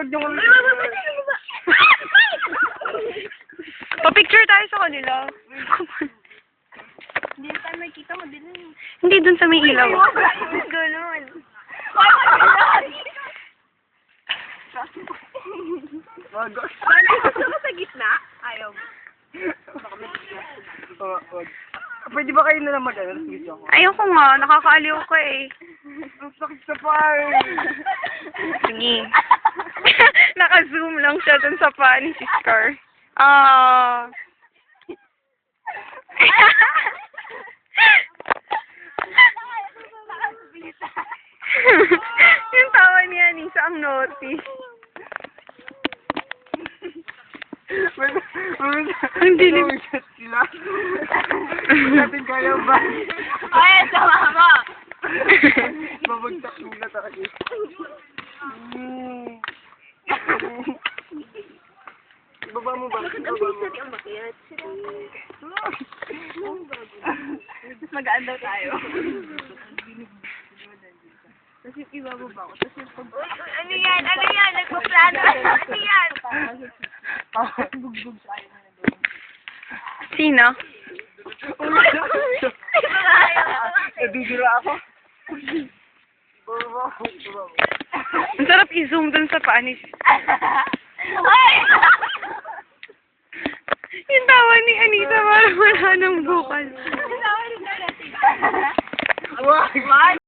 huwag niyo kami. Pa-picture tayo sa kanila. Hindi tayo makikita mo din. Hindi, dun sa may ilaw. Ganun. Gusto mo sa gitna? Ayaw mo. Pwede ba kayo na lang mag-ano? Video ko. Ayoko nga, nakakaaliw ko eh. Ang sakit sa paa eh. Sige. Naka-zoom lang siya dun sa paa ni si Scar. Ah. Yung tawa niya, Nisa, ang naughty. Ang dilim. Sila. Natin kaya ba? Ay, sama mo. Babagsak muna tayo. Ibaba mo ba? Bakit ang bilis natin umakyat? Mas magaan daw tayo. Tapos yung ibaba ba ako? Tapos yung pag... Ano yan? Ano yan? Nagpaplano. Ano yan? Bugbog tayo na doon. Sino? Nabibira ako. Ang sarap i-zoom dun sa paa ni Ay! Yung tawa ni Anita, parang wala nang bukal. Wag!